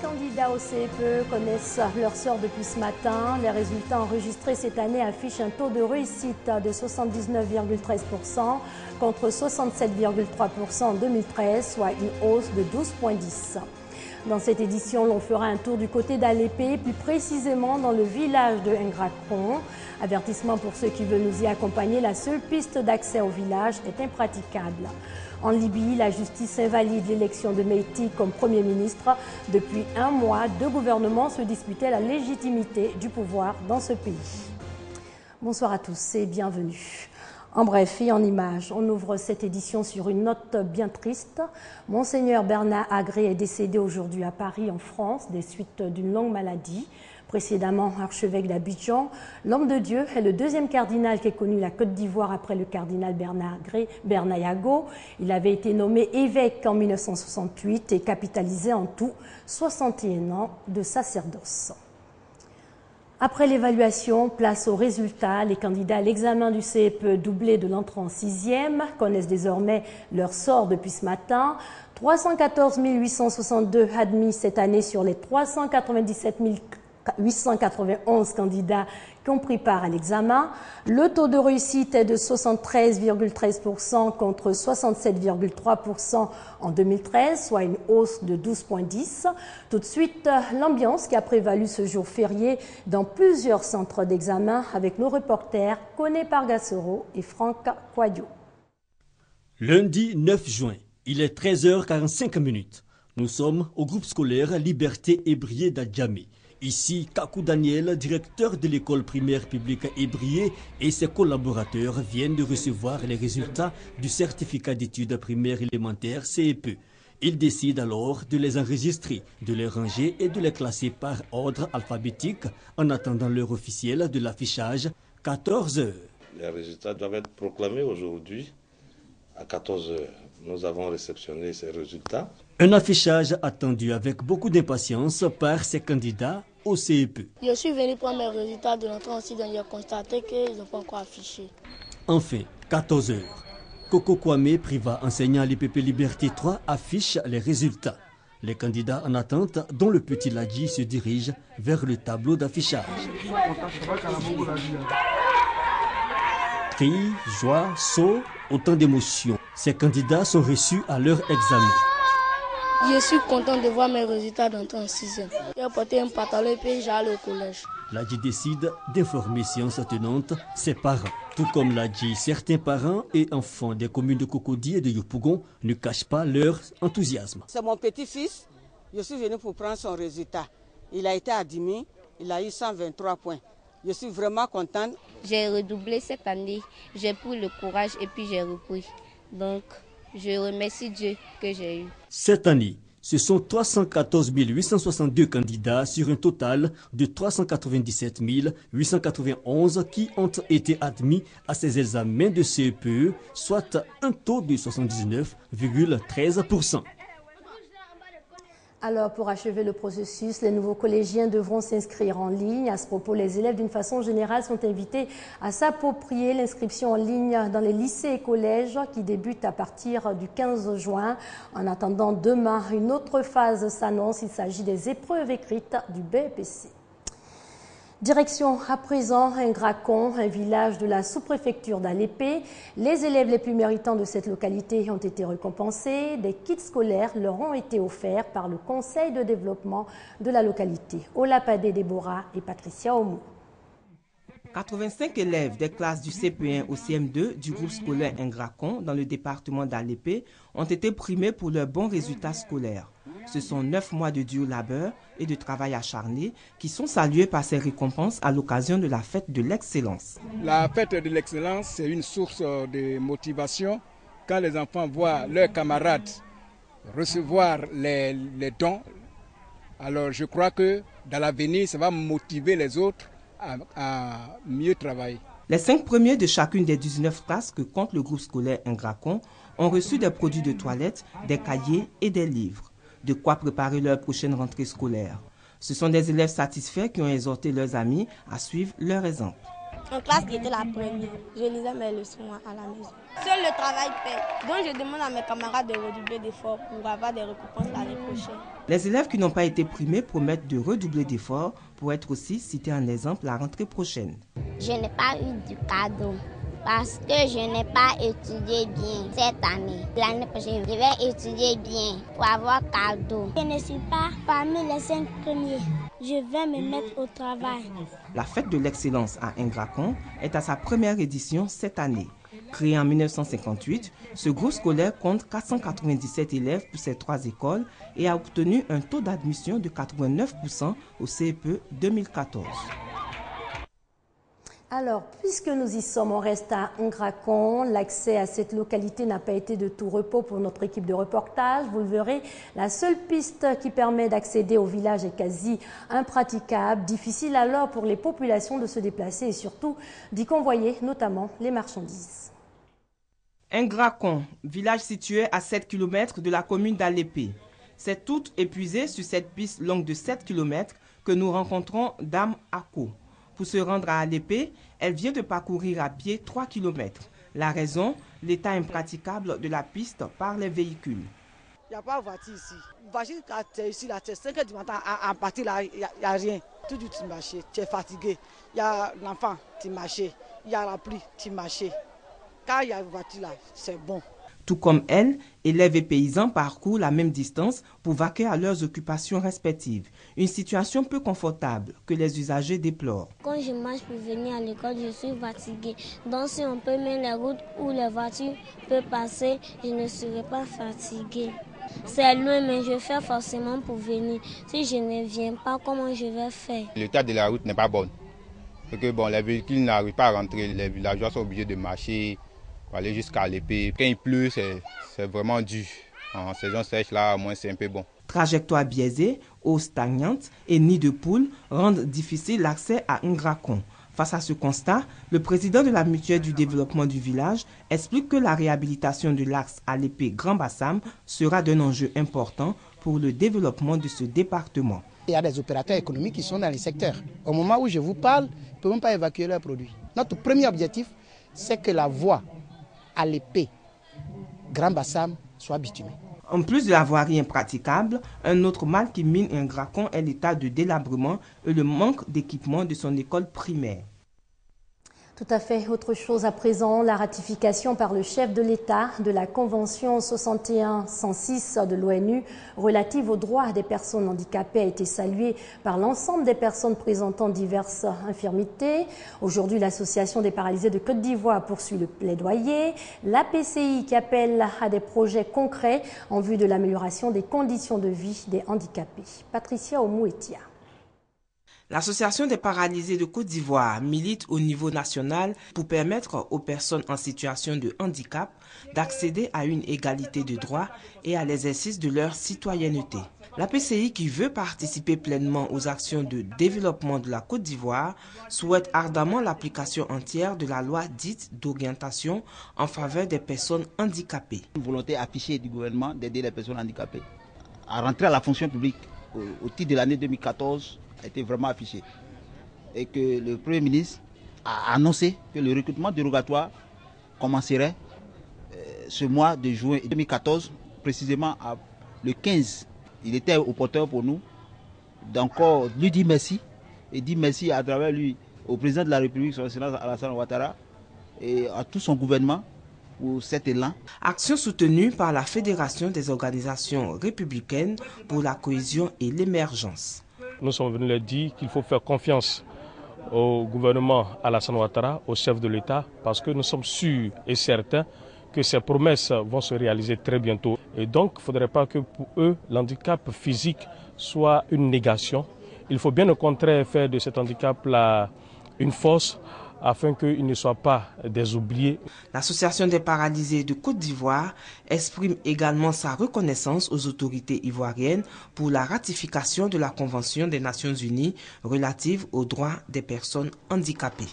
candidats au CEPE connaissent leur sort depuis ce matin. Les résultats enregistrés cette année affichent un taux de réussite de 79,13% contre 67,3% en 2013, soit une hausse de 12,10. Dans cette édition, l'on fera un tour du côté d'Alépé, plus précisément dans le village de Ngrakon. Avertissement pour ceux qui veulent nous y accompagner, la seule piste d'accès au village est impraticable. En Libye, la justice invalide l'élection de Meïti comme Premier ministre. Depuis un mois, deux gouvernements se disputaient la légitimité du pouvoir dans ce pays. Bonsoir à tous et bienvenue. En bref et en images, on ouvre cette édition sur une note bien triste. Monseigneur Bernard Agré est décédé aujourd'hui à Paris, en France, des suites d'une longue maladie. Précédemment archevêque d'Abidjan, l'homme de Dieu est le deuxième cardinal qu'ait connu la Côte d'Ivoire après le cardinal Bernard Yago. Il avait été nommé évêque en 1968 et capitalisé en tout 61 ans de sacerdoce. Après l'évaluation, place aux résultats. Les candidats à l'examen du CEPE doublé de l'entrée en 6e connaissent désormais leur sort depuis ce matin. 314 862 admis cette année sur les 397 891 candidats qui ont pris part à l'examen. Le taux de réussite est de 73,13% contre 67,3% en 2013, soit une hausse de 12,10. Tout de suite, l'ambiance qui a prévalu ce jour férié dans plusieurs centres d'examen avec nos reporters Koné Pargassoro et Franck Kouadio. Lundi 9 juin, il est 13h45. Nous sommes au groupe scolaire Liberté Ébrié d'Adjamé. Ici, Kakou Daniel, directeur de l'école primaire publique Ébrié, et ses collaborateurs viennent de recevoir les résultats du certificat d'études primaires élémentaires CEPE. Ils décident alors de les enregistrer, de les ranger et de les classer par ordre alphabétique en attendant l'heure officielle de l'affichage, 14 h. Les résultats doivent être proclamés aujourd'hui à 14 h. Nous avons réceptionné ces résultats. Un affichage attendu avec beaucoup d'impatience par ces candidats au CEPE. Je suis venu prendre mes résultats de l'entrée en 6e, j'ai constaté qu'ils n'ont pas encore affiché. Enfin, 14 h. Coco Kwame, privat enseignant à l'IPP Liberté 3, affiche les résultats. Les candidats en attente, dont le petit Ladji, se dirigent vers le tableau d'affichage. Cris, joie, sauts, autant d'émotions. Ces candidats sont reçus à leur examen. Je suis content de voir mes résultats d'entrée en 6e. J'ai porté un pantalon et puis j'allais au collège. Ladji décide d'informer séance tenante ses parents. Tout comme Ladji, certains parents et enfants des communes de Cocody et de Yopougon ne cachent pas leur enthousiasme. C'est mon petit-fils. Je suis venu pour prendre son résultat. Il a été admis. Il a eu 123 points. Je suis vraiment contente. J'ai redoublé cette année. J'ai pris le courage et puis j'ai repris. Donc, je remercie Dieu que j'ai eu. Cette année, ce sont 314 862 candidats sur un total de 397 891 qui ont été admis à ces examens de CEPE, soit un taux de 79,13%. Alors, pour achever le processus, les nouveaux collégiens devront s'inscrire en ligne. À ce propos, les élèves, d'une façon générale, sont invités à s'approprier l'inscription en ligne dans les lycées et collèges qui débutent à partir du 15 juin. En attendant demain, une autre phase s'annonce. Il s'agit des épreuves écrites du BEPC. Direction à présent Ngrakon, un village de la sous-préfecture d'Alépé. Les élèves les plus méritants de cette localité ont été récompensés. Des kits scolaires leur ont été offerts par le conseil de développement de la localité. Olapade Déborah et Patricia Omo. 85 élèves des classes du CP1 au CM2 du groupe scolaire Ngrakon dans le département d'Alépé ont été primés pour leurs bons résultats scolaires. Ce sont 9 mois de dur labeur et de travail acharné qui sont salués par ces récompenses à l'occasion de la fête de l'excellence. La fête de l'excellence, c'est une source de motivation. Quand les enfants voient leurs camarades recevoir les dons, alors je crois que dans l'avenir, ça va motiver les autres à mieux travailler. Les 5 premiers de chacune des 19 classes que compte le groupe scolaire Ngrakon ont reçu des produits de toilette, des cahiers et des livres. De quoi préparer leur prochaine rentrée scolaire. Ce sont des élèves satisfaits qui ont exhorté leurs amis à suivre leur exemple. En classe, j'étais la première. Je lisais mes leçons à la maison. Seul le travail paie. Donc je demande à mes camarades de redoubler d'efforts pour avoir des récompenses l'année prochaine. Les élèves qui n'ont pas été primés promettent de redoubler d'efforts pour être aussi cités en exemple la rentrée prochaine. Je n'ai pas eu de cadeau parce que je n'ai pas étudié bien cette année. L'année prochaine, je vais étudier bien pour avoir cadeau. Je ne suis pas parmi les 5 premiers. Je vais me mettre au travail. La fête de l'excellence à Ingracon est à sa première édition cette année. Créé en 1958, ce groupe scolaire compte 497 élèves pour ces 3 écoles et a obtenu un taux d'admission de 89% au CEPE 2014. Alors, puisque nous y sommes, on reste à Ingracon. L'accès à cette localité n'a pas été de tout repos pour notre équipe de reportage. Vous le verrez, la seule piste qui permet d'accéder au village est quasi impraticable. Difficile alors pour les populations de se déplacer et surtout d'y convoyer notamment les marchandises. Ingracon, village situé à 7 km de la commune d'Alépé. C'est tout épuisé sur cette piste longue de 7 km que nous rencontrons Dame Ako. Pour se rendre à Alépé, elle vient de parcourir à pied 3 km. La raison, l'état impraticable de la piste par les véhicules. Il n'y a pas de voiture ici. Voiture, quand tu es ici, c'est 5 h du matin, en partie là, il n'y a rien. Tout du tu marches, tu es fatigué. Il y a l'enfant, tu marches. Il y a la pluie, tu marches. Quand il y a une voiture là, c'est bon. Tout comme elle, élèves et paysans parcourent la même distance pour vaquer à leurs occupations respectives. Une situation peu confortable que les usagers déplorent. Quand je marche pour venir à l'école, je suis fatiguée. Donc si on peut mettre les routes où les voitures peuvent passer, je ne serai pas fatiguée. C'est loin, mais je fais forcément pour venir. Si je ne viens pas, comment je vais faire? L'état de la route n'est pas bon. Parce que les véhicules n'arrivent pas à rentrer. Les villageois sont obligés de marcher pour aller jusqu'à l'épée. Quand il pleut, c'est vraiment dur. En saison sèche, là, au moins, c'est un peu bon. Trajectoire biaisée, eau stagnante et nid de poules rendent difficile l'accès à Ingracon. Face à ce constat, le président de la mutuelle du développement du village explique que la réhabilitation de l'axe Alépé Grand Bassam sera d'un enjeu important pour le développement de ce département. Il y a des opérateurs économiques qui sont dans les secteurs. Au moment où je vous parle, ils ne peuvent même pas évacuer leurs produits. Notre premier objectif, c'est que la voie Alépé Grand Bassam soit bitumée. En plus de la voirie impraticable, un autre mal qui mine Ingracon est l'état de délabrement et le manque d'équipement de son école primaire. Tout à fait. Autre chose à présent, la ratification par le chef de l'État de la Convention 61-106 de l'ONU relative aux droits des personnes handicapées a été saluée par l'ensemble des personnes présentant diverses infirmités. Aujourd'hui, l'Association des paralysés de Côte d'Ivoire poursuit le plaidoyer. L'APCI qui appelle à des projets concrets en vue de l'amélioration des conditions de vie des handicapés. Patricia Omouetia. L'Association des paralysés de Côte d'Ivoire milite au niveau national pour permettre aux personnes en situation de handicap d'accéder à une égalité de droits et à l'exercice de leur citoyenneté. La PCI, qui veut participer pleinement aux actions de développement de la Côte d'Ivoire, souhaite ardemment l'application entière de la loi dite d'orientation en faveur des personnes handicapées. Une volonté affichée du gouvernement d'aider les personnes handicapées à rentrer à la fonction publique au titre de l'année 2014 a été vraiment affiché. Et que le Premier ministre a annoncé que le recrutement dérogatoire commencerait ce mois de juin 2014, précisément le 15. Il était opportun pour nous d'encore lui dire merci et dire merci à travers lui au président de la République, son Excellence Alassane Ouattara, et à tout son gouvernement pour cet élan. Action soutenue par la Fédération des organisations républicaines pour la cohésion et l'émergence. Nous sommes venus leur dire qu'il faut faire confiance au gouvernement Alassane Ouattara, au chef de l'État, parce que nous sommes sûrs et certains que ces promesses vont se réaliser très bientôt. Et donc, il ne faudrait pas que pour eux, l'handicap physique soit une négation. Il faut bien au contraire faire de cet handicap-là une force, afin qu'ils ne soient pas des oubliés. L'Association des paralysés de Côte d'Ivoire exprime également sa reconnaissance aux autorités ivoiriennes pour la ratification de la Convention des Nations Unies relative aux droits des personnes handicapées.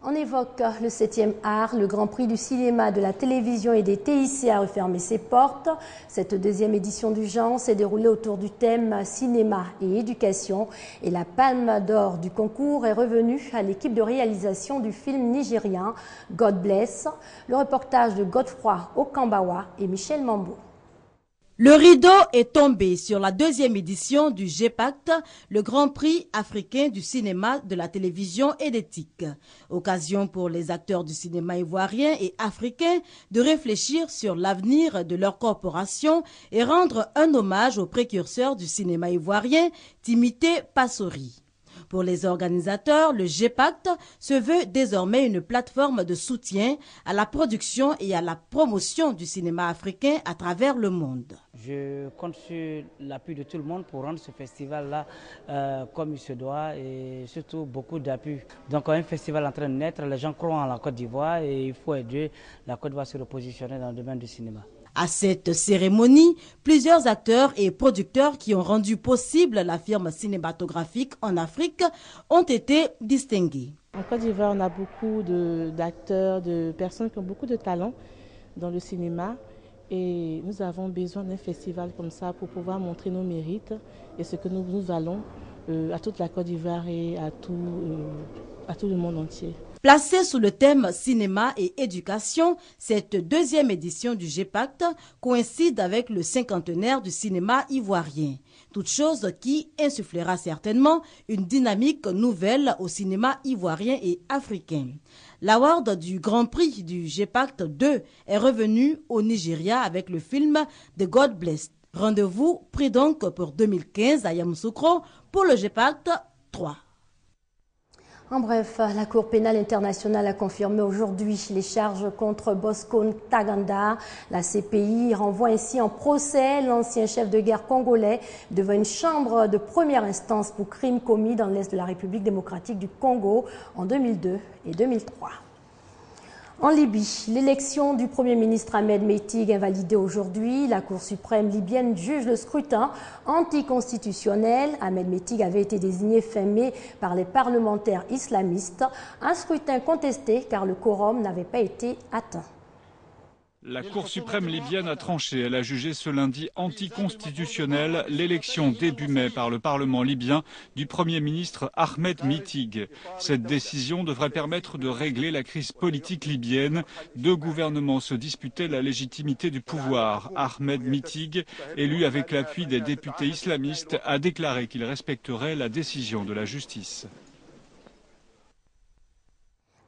On évoque le 7e art, le Grand Prix du cinéma, de la télévision et des TIC a refermé ses portes. Cette deuxième édition du genre s'est déroulée autour du thème cinéma et éducation. Et la palme d'or du concours est revenue à l'équipe de réalisation du film nigérien God Bless. Le reportage de Godefroy Okambawa et Michel Mambo. Le rideau est tombé sur la deuxième édition du GEPACT, le Grand Prix africain du cinéma, de la télévision et d'éthique. Occasion pour les acteurs du cinéma ivoirien et africain de réfléchir sur l'avenir de leur corporation et rendre un hommage aux précurseurs du cinéma ivoirien, Timité Passori. Pour les organisateurs, le GEPACT se veut désormais une plateforme de soutien à la production et à la promotion du cinéma africain à travers le monde. Je compte sur l'appui de tout le monde pour rendre ce festival-là comme il se doit et surtout beaucoup d'appui. Donc un festival en train de naître, les gens croient en la Côte d'Ivoire et il faut aider la Côte d'Ivoire à se repositionner dans le domaine du cinéma. À cette cérémonie, plusieurs acteurs et producteurs qui ont rendu possible la firme cinématographique en Afrique ont été distingués. En Côte d'Ivoire, on a beaucoup d'acteurs, de personnes qui ont beaucoup de talent dans le cinéma et nous avons besoin d'un festival comme ça pour pouvoir montrer nos mérites et ce que nous valons à toute la Côte d'Ivoire et à tout le monde entier. Placée sous le thème cinéma et éducation, cette deuxième édition du GEPACT coïncide avec le cinquantenaire du cinéma ivoirien. Toute chose qui insufflera certainement une dynamique nouvelle au cinéma ivoirien et africain. L'award du Grand Prix du GEPACT 2 est revenu au Nigeria avec le film The God Bless. Rendez-vous pris donc pour 2015 à Yamoussoukro pour le GEPACT 3. En bref, la Cour pénale internationale a confirmé aujourd'hui les charges contre Bosco Ntaganda. La CPI renvoie ainsi en procès l'ancien chef de guerre congolais devant une chambre de première instance pour crimes commis dans l'Est de la République démocratique du Congo en 2002 et 2003. En Libye, l'élection du Premier ministre Ahmed Meïtig invalidée aujourd'hui. La Cour suprême libyenne juge le scrutin anticonstitutionnel. Ahmed Meïtig avait été désigné fin mai par les parlementaires islamistes. Un scrutin contesté car le quorum n'avait pas été atteint. La Cour suprême libyenne a tranché. Elle a jugé ce lundi anticonstitutionnel l'élection début mai par le Parlement libyen du Premier ministre Ahmed Meïtig. Cette décision devrait permettre de régler la crise politique libyenne. Deux gouvernements se disputaient la légitimité du pouvoir. Ahmed Meïtig, élu avec l'appui des députés islamistes, a déclaré qu'il respecterait la décision de la justice.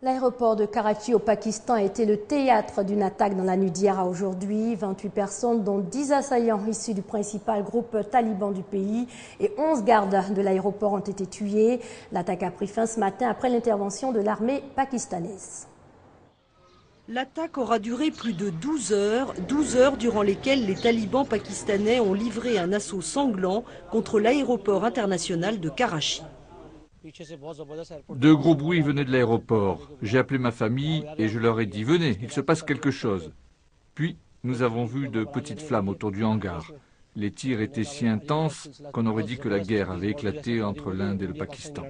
L'aéroport de Karachi au Pakistan a été le théâtre d'une attaque dans la nuit d'hier à aujourd'hui. 28 personnes, dont 10 assaillants issus du principal groupe taliban du pays et 11 gardes de l'aéroport ont été tués. L'attaque a pris fin ce matin après l'intervention de l'armée pakistanaise. L'attaque aura duré plus de 12 heures durant lesquelles les talibans pakistanais ont livré un assaut sanglant contre l'aéroport international de Karachi. Deux gros bruits venaient de l'aéroport. J'ai appelé ma famille et je leur ai dit « Venez, il se passe quelque chose ». Puis, nous avons vu de petites flammes autour du hangar. Les tirs étaient si intenses qu'on aurait dit que la guerre avait éclaté entre l'Inde et le Pakistan.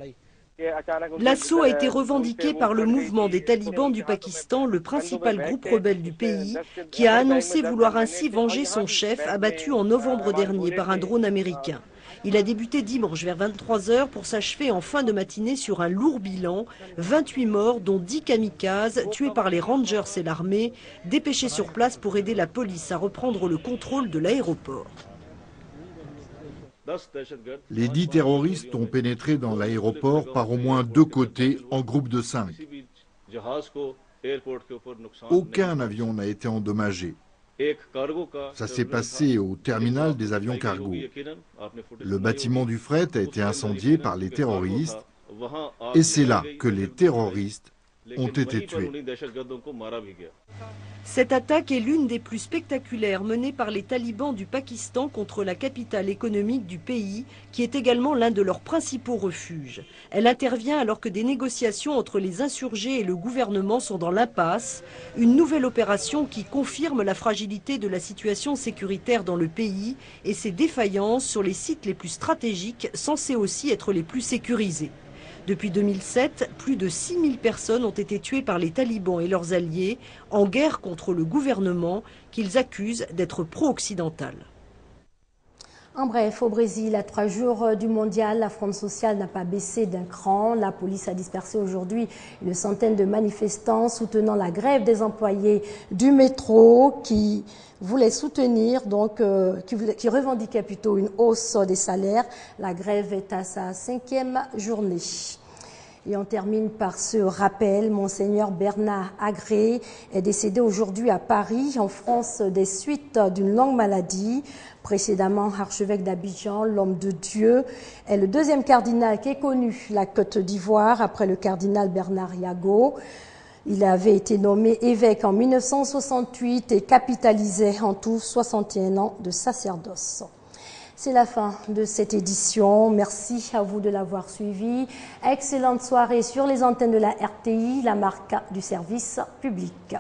L'assaut a été revendiqué par le mouvement des talibans du Pakistan, le principal groupe rebelle du pays, qui a annoncé vouloir ainsi venger son chef abattu en novembre dernier par un drone américain. Il a débuté dimanche vers 23 h pour s'achever en fin de matinée sur un lourd bilan, 28 morts dont 10 kamikazes tués par les Rangers et l'armée, dépêchés sur place pour aider la police à reprendre le contrôle de l'aéroport. Les 10 terroristes ont pénétré dans l'aéroport par au moins 2 côtés en groupe de 5. Aucun avion n'a été endommagé. Ça s'est passé au terminal des avions cargo. Le bâtiment du fret a été incendié par les terroristes et c'est là que les terroristes ont été tués. Cette attaque est l'une des plus spectaculaires menées par les talibans du Pakistan contre la capitale économique du pays, qui est également l'un de leurs principaux refuges. Elle intervient alors que des négociations entre les insurgés et le gouvernement sont dans l'impasse, une nouvelle opération qui confirme la fragilité de la situation sécuritaire dans le pays et ses défaillances sur les sites les plus stratégiques, censés aussi être les plus sécurisés. Depuis 2007, plus de 6000 personnes ont été tuées par les talibans et leurs alliés en guerre contre le gouvernement qu'ils accusent d'être pro-occidental. En bref, au Brésil, à 3 jours du mondial, la fronde sociale n'a pas baissé d'un cran. La police a dispersé aujourd'hui une centaine de manifestants soutenant la grève des employés du métro qui voulaient soutenir, qui revendiquaient plutôt une hausse des salaires. La grève est à sa 5e journée. Et on termine par ce rappel. Monseigneur Bernard Agré est décédé aujourd'hui à Paris, en France, des suites d'une longue maladie. Précédemment, archevêque d'Abidjan, l'homme de Dieu est le 2e cardinal qui ait connu la Côte d'Ivoire après le cardinal Bernard Yago. Il avait été nommé évêque en 1968 et capitalisait en tout 61 ans de sacerdoce. C'est la fin de cette édition. Merci à vous de l'avoir suivi. Excellente soirée sur les antennes de la RTI, la marque du service public.